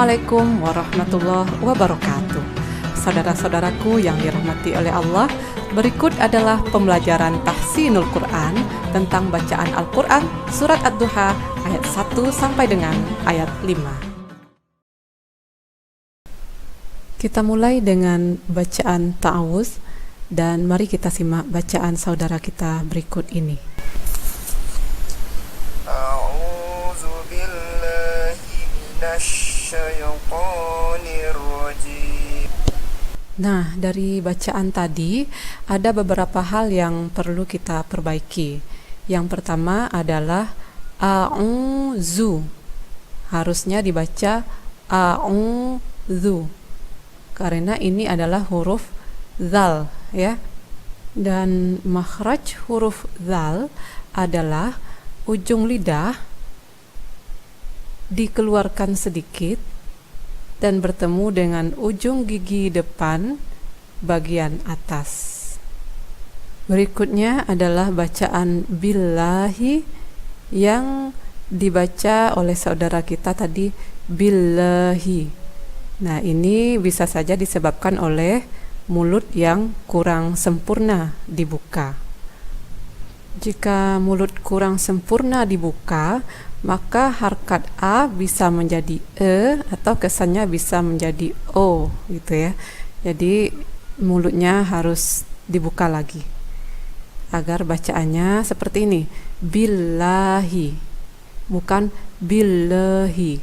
Assalamualaikum warahmatullahi wabarakatuh. Saudara-saudaraku yang dirahmati oleh Allah, berikut adalah pembelajaran tahsinul Quran tentang bacaan Al-Quran surat Ad-Duha ayat 1 sampai dengan ayat 5. Kita mulai dengan bacaan ta'awuz dan mari kita simak bacaan saudara kita berikut ini. Nah, dari bacaan tadi ada beberapa hal yang perlu kita perbaiki. Yang pertama adalah a'udzu. Harusnya dibaca a'udzu. Karena ini adalah huruf dzal, ya. Dan makhraj huruf dzal adalah ujung lidah dikeluarkan sedikit dan bertemu dengan ujung gigi depan bagian atas. Berikutnya adalah bacaan billahi yang dibaca oleh saudara kita tadi billahi. Nah, ini bisa saja disebabkan oleh mulut yang kurang sempurna dibuka. Jika mulut kurang sempurna dibuka, maka harkat A bisa menjadi E atau kesannya bisa menjadi O gitu ya. Jadi mulutnya harus dibuka lagi agar bacaannya seperti ini, billahi, bukan billahi.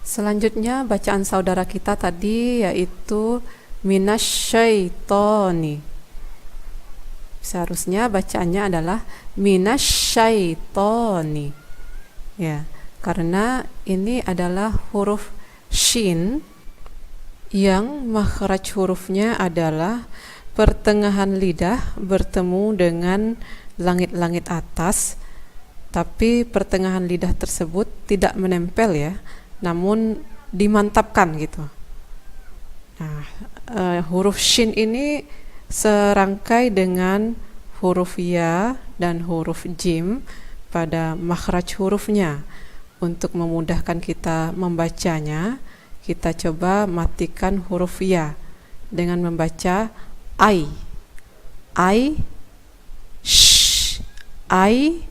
Selanjutnya bacaan saudara kita tadi yaitu minasyaitoni. Seharusnya bacaannya adalah minasyaitoni. Ya, karena ini adalah huruf shin yang makhraj hurufnya adalah pertengahan lidah bertemu dengan langit-langit atas, tapi pertengahan lidah tersebut tidak menempel ya, namun dimantapkan gitu. Nah, huruf shin ini serangkai dengan huruf ya dan huruf jim pada makhraj hurufnya. Untuk memudahkan kita membacanya, kita coba matikan huruf ya dengan membaca ai, sh, ai,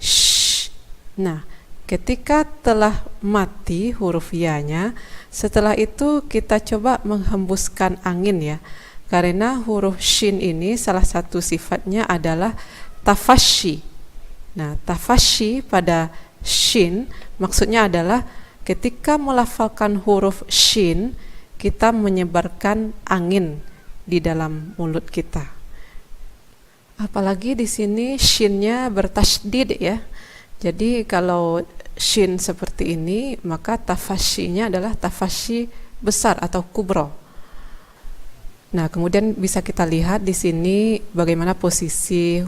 sh. Nah, ketika telah mati huruf ya-nya, setelah itu kita coba menghembuskan angin ya. Karena huruf shin ini salah satu sifatnya adalah tafashi. Nah, tafashi pada shin maksudnya adalah ketika melafalkan huruf shin, kita menyebarkan angin di dalam mulut kita. Apalagi di sini shinnya bertasydid ya. Jadi kalau shin seperti ini, maka tafashinya adalah tafashi besar atau kubro. Nah, kemudian bisa kita lihat di sini bagaimana posisi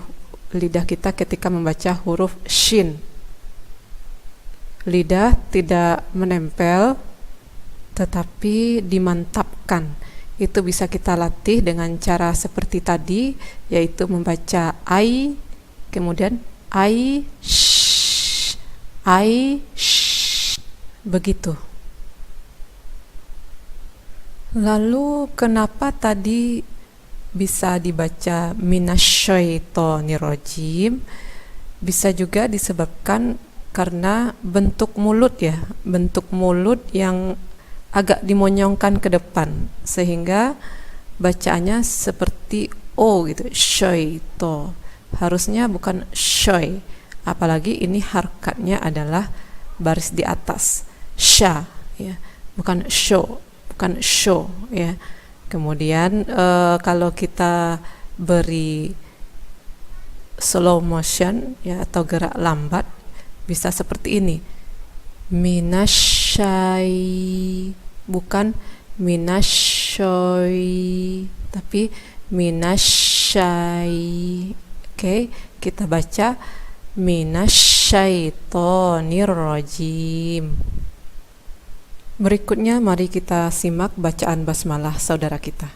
lidah kita ketika membaca huruf shin. Lidah tidak menempel tetapi dimantapkan. Itu bisa kita latih dengan cara seperti tadi, yaitu membaca ai, kemudian ai, sh, begitu. Lalu kenapa tadi bisa dibaca minasyaitonirrajim? Bisa juga disebabkan karena bentuk mulut ya, bentuk mulut yang agak dimonyongkan ke depan sehingga bacaannya seperti O gitu, syaito. Harusnya bukan syai, apalagi ini harkatnya adalah baris di atas, sya ya, bukan sho. Bukan show ya. Kemudian kalau kita beri slow motion ya atau gerak lambat bisa seperti ini, minasyai, bukan minasyai tapi minasyai. Oke, kita baca minasyaitonirrajim. Berikutnya mari kita simak bacaan basmalah saudara kita.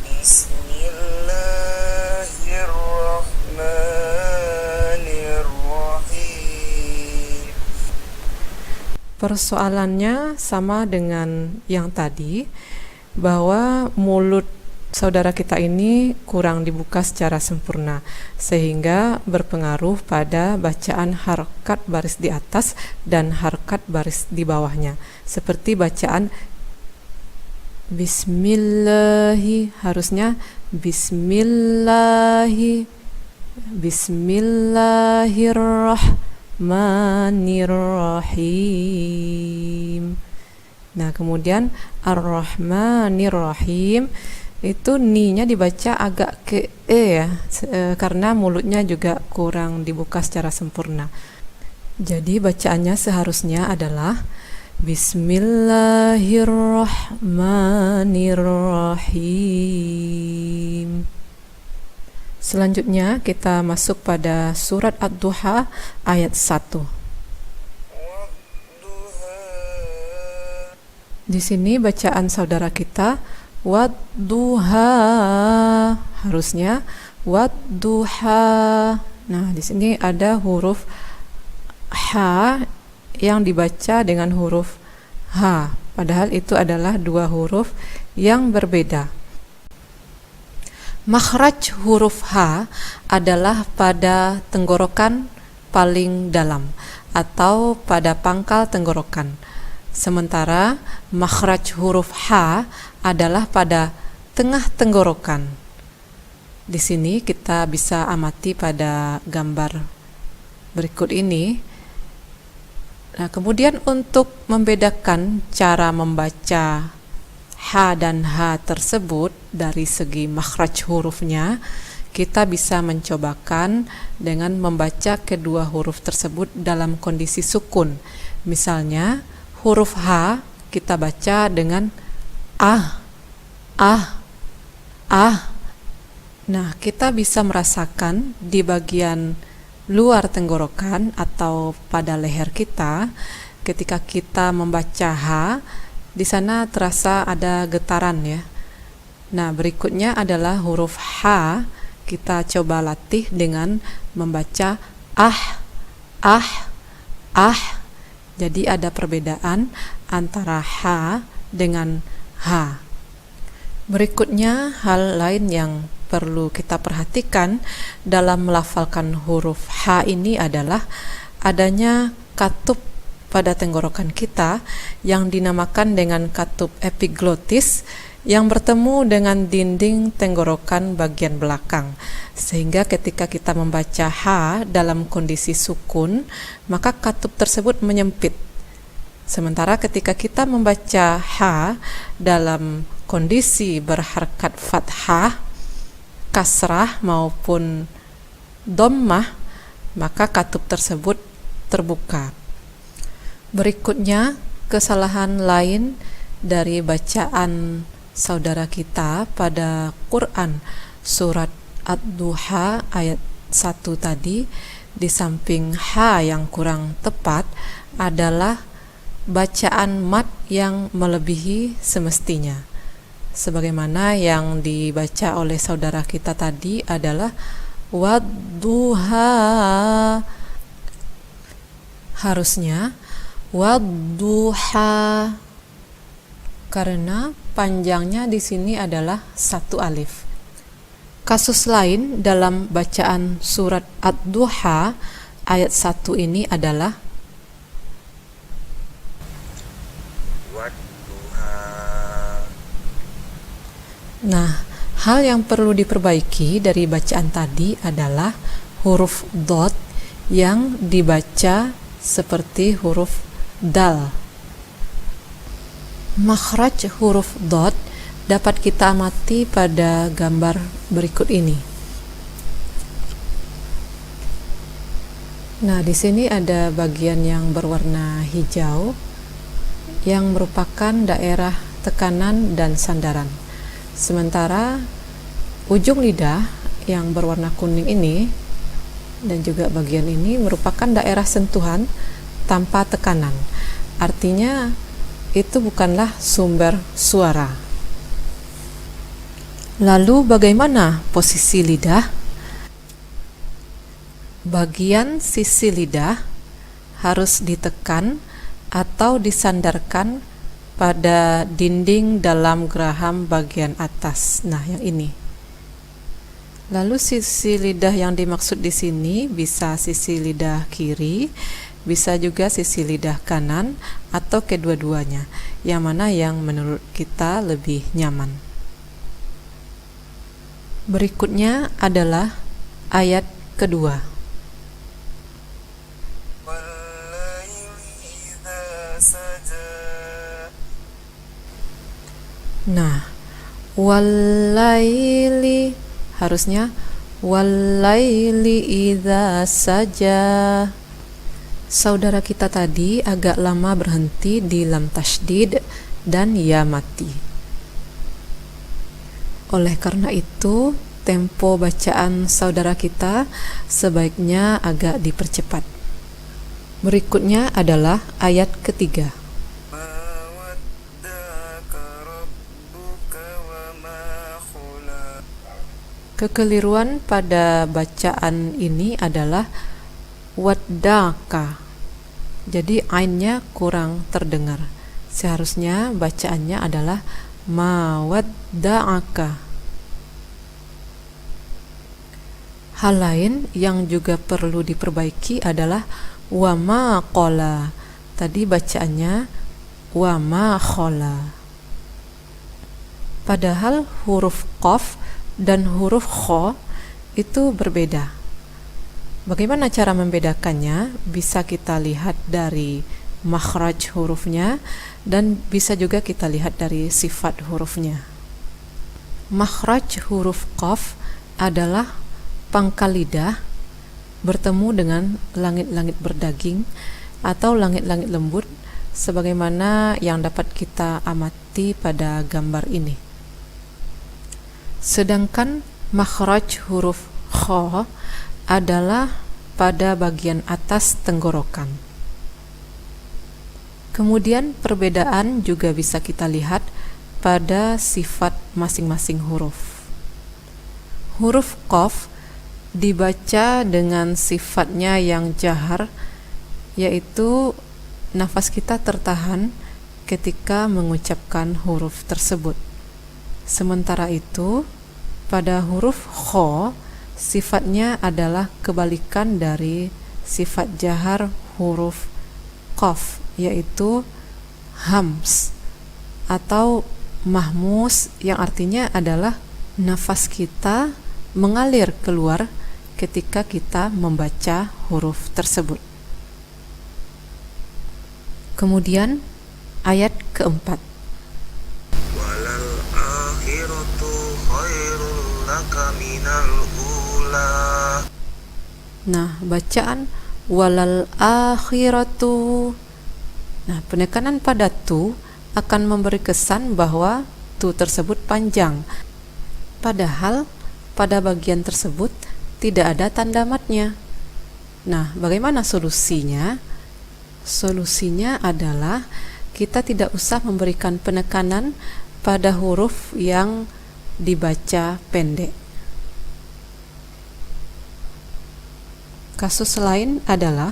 Bismillahirrahmanirrahim. Persoalannya sama dengan yang tadi, bahwa mulut saudara kita ini kurang dibuka secara sempurna, sehingga berpengaruh pada bacaan harkat baris di atas dan harkat baris di bawahnya. Seperti bacaan Bismillahi, harusnya Bismillahirrahmanirrahim. Nah, kemudian Ar-Rahmanirrahim itu ni-nya dibaca agak ke ya, karena mulutnya juga kurang dibuka secara sempurna. Jadi bacaannya seharusnya adalah Bismillahirrahmanirrahim. Selanjutnya kita masuk pada surat Ad-Duha ayat 1. Di sini bacaan saudara kita Wadduha, harusnya Wadduha. Nah, di sini ada huruf ha yang dibaca dengan huruf H, padahal itu adalah dua huruf yang berbeda. Makhraj huruf H adalah pada tenggorokan paling dalam atau pada pangkal tenggorokan, sementara makhraj huruf H adalah pada tengah tenggorokan. Di sini kita bisa amati pada gambar berikut ini. Nah, kemudian untuk membedakan cara membaca H dan H tersebut dari segi makhraj hurufnya, kita bisa mencobakan dengan membaca kedua huruf tersebut dalam kondisi sukun. Misalnya, huruf H kita baca dengan ah. Nah, kita bisa merasakan di bagian luar tenggorokan atau pada leher kita, ketika kita membaca H, di sana terasa ada getaran ya. Nah, berikutnya adalah huruf H. Kita coba latih dengan membaca ah. Jadi ada perbedaan antara H dengan H. Berikutnya, hal lain yang perlu kita perhatikan dalam melafalkan huruf H ini adalah adanya katup pada tenggorokan kita yang dinamakan dengan katup epiglotis yang bertemu dengan dinding tenggorokan bagian belakang, sehingga ketika kita membaca H dalam kondisi sukun, maka katup tersebut menyempit. Sementara ketika kita membaca H dalam kondisi berharkat fathah, kasrah maupun dhammah, maka katup tersebut terbuka. Berikutnya, kesalahan lain dari bacaan saudara kita pada Quran surat Ad-Duha ayat 1 tadi, di samping H yang kurang tepat adalah bacaan mat yang melebihi semestinya. Sebagaimana yang dibaca oleh saudara kita tadi adalah Wadduha, harusnya Wadduha, karena panjangnya di sini adalah satu alif. Kasus lain dalam bacaan surat Ad-Duha ayat 1 ini adalah Nah, hal yang perlu diperbaiki dari bacaan tadi adalah huruf dot yang dibaca seperti huruf dal. Makhraj huruf dot dapat kita amati pada gambar berikut ini. Nah, di sini ada bagian yang berwarna hijau yang merupakan daerah tekanan dan sandaran. Sementara ujung lidah yang berwarna kuning ini dan juga bagian ini merupakan daerah sentuhan tanpa tekanan. Artinya itu bukanlah sumber suara. Lalu bagaimana posisi lidah? Bagian sisi lidah harus ditekan atau disandarkan pada dinding dalam geraham bagian atas. Nah, yang ini. Lalu sisi lidah yang dimaksud di sini bisa sisi lidah kiri, bisa juga sisi lidah kanan, atau kedua-duanya. Yang mana yang menurut kita lebih nyaman. Berikutnya adalah ayat kedua. Nah, walaili harusnya walaili idza saja. Saudara kita tadi agak lama berhenti di lam tasydid dan ya mati. Oleh karena itu, tempo bacaan saudara kita sebaiknya agak dipercepat. Berikutnya adalah ayat ketiga. Kekeliruan pada bacaan ini adalah waddaka. Jadi ainnya kurang terdengar. Seharusnya bacaannya adalah mawadda'aka. Hal lain yang juga perlu diperbaiki adalah wa ma qala. Tadi bacaannya wa ma khala. Padahal huruf qaf dan huruf kha itu berbeda. Bagaimana cara membedakannya? Bisa kita lihat dari makhraj hurufnya dan bisa juga kita lihat dari sifat hurufnya. Makhraj huruf qaf adalah pangkal lidah bertemu dengan langit-langit berdaging atau langit-langit lembut sebagaimana yang dapat kita amati pada gambar ini. Sedangkan makhraj huruf kha adalah pada bagian atas tenggorokan. Kemudian perbedaan juga bisa kita lihat pada sifat masing-masing huruf. Huruf qaf dibaca dengan sifatnya yang jahar, yaitu nafas kita tertahan ketika mengucapkan huruf tersebut. Sementara itu, pada huruf kha sifatnya adalah kebalikan dari sifat jahar huruf qaf, yaitu hams atau mahmus, yang artinya adalah nafas kita mengalir keluar ketika kita membaca huruf tersebut. Kemudian ayat keempat. Nah, bacaan walal akhiratu. Nah, penekanan pada tu akan memberi kesan bahwa tu tersebut panjang. Padahal pada bagian tersebut tidak ada tanda matnya. Nah, bagaimana solusinya? Solusinya adalah kita tidak usah memberikan penekanan pada huruf yang dibaca pendek. Kasus lain adalah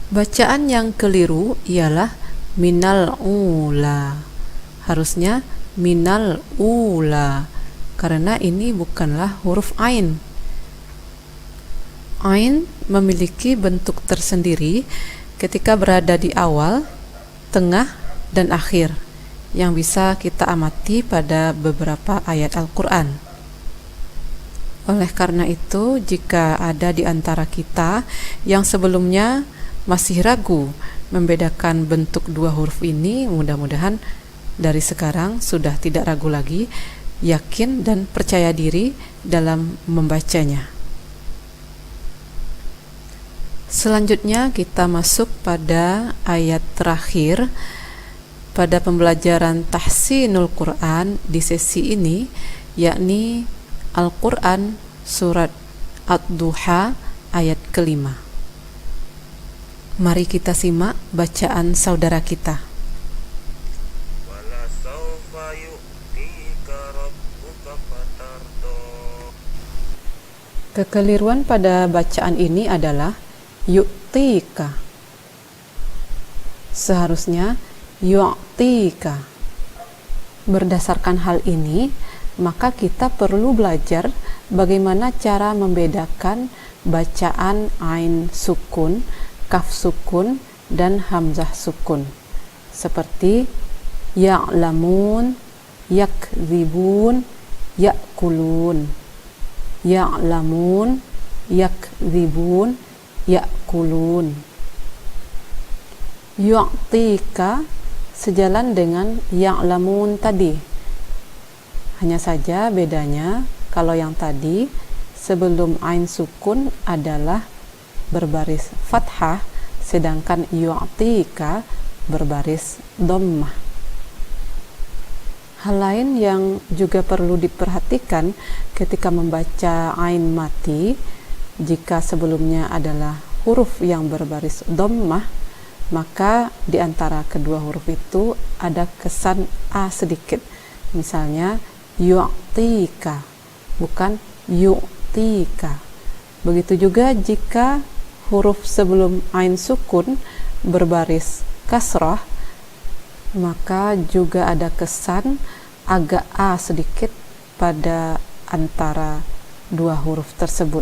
bacaan yang keliru ialah minal ula. Harusnya minal ula, karena ini bukanlah huruf ain. Ain memiliki bentuk tersendiri ketika berada di awal, tengah, dan akhir, yang bisa kita amati pada beberapa ayat Al-Quran. Oleh karena itu, jika ada di antara kita yang sebelumnya masih ragu membedakan bentuk dua huruf ini, mudah-mudahan dari sekarang sudah tidak ragu lagi, yakin dan percaya diri dalam membacanya. Selanjutnya kita masuk pada ayat terakhir pada pembelajaran tahsinul Quran di sesi ini, yakni Al-Quran surat Ad-Duha ayat kelima. Mari kita simak bacaan saudara kita. Kekeliruan pada bacaan ini adalah yu'tika. Seharusnya yu'tika. Berdasarkan hal ini, maka kita perlu belajar bagaimana cara membedakan bacaan ain sukun, kaf sukun, dan hamzah sukun. Seperti ya'lamun, yakdzibun, ya'kulun. Ya'lamun, yakdzibun, ya'kulun. Yu'tika sejalan dengan ya'lamun tadi. Hanya saja bedanya kalau yang tadi sebelum ain sukun adalah berbaris fathah, sedangkan yu'tika berbaris dhammah. Hal lain yang juga perlu diperhatikan ketika membaca ain mati, jika sebelumnya adalah huruf yang berbaris dhammah, maka di antara kedua huruf itu ada kesan a sedikit. Misalnya yu'tika, bukan yu'tika. Begitu juga jika huruf sebelum ain sukun berbaris kasrah, maka juga ada kesan agak a sedikit pada antara dua huruf tersebut.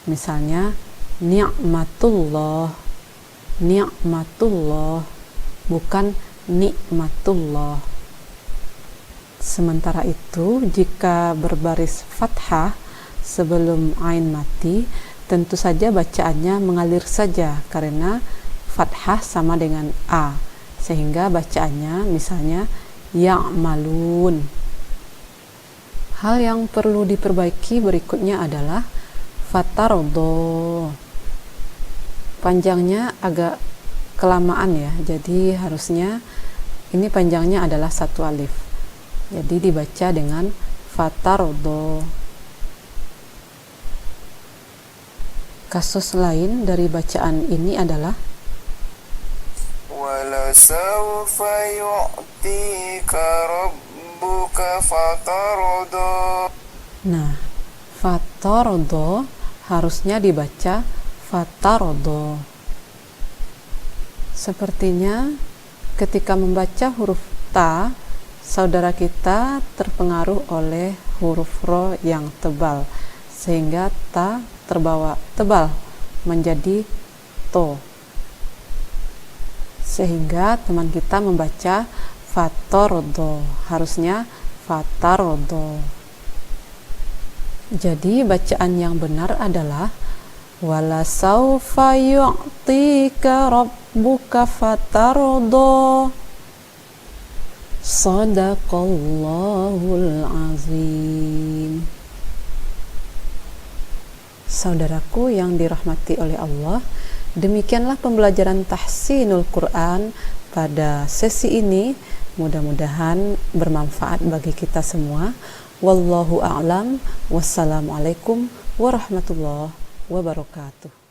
Misalnya ni'matullah, ni'matullah, bukan nikmatullah. Sementara itu, jika berbaris fathah sebelum ain mati, tentu saja bacaannya mengalir saja karena fathah sama dengan a, sehingga bacaannya misalnya ya'malun. Hal yang perlu diperbaiki berikutnya adalah fatardo. Panjangnya agak kelamaan ya, jadi harusnya ini panjangnya adalah satu alif, jadi dibaca dengan fatardo. Kasus lain dari bacaan ini adalah walasawfa yu'tika rabbuka fatardo. Nah, fatardo harusnya dibaca fatardo. Sepertinya ketika membaca huruf ta, saudara kita terpengaruh oleh huruf ro yang tebal, sehingga ta terbawa tebal menjadi to, sehingga teman kita membaca fatardo, harusnya fatardo. Jadi bacaan yang benar adalah walasawfa yu'tika rabbuka fatardo. Shadaqallahul azim. Saudaraku yang dirahmati oleh Allah, demikianlah pembelajaran tahsinul Quran pada sesi ini. Mudah-mudahan bermanfaat bagi kita semua. Wallahu a'lam. Wassalamualaikum warahmatullahi wabarakatuh.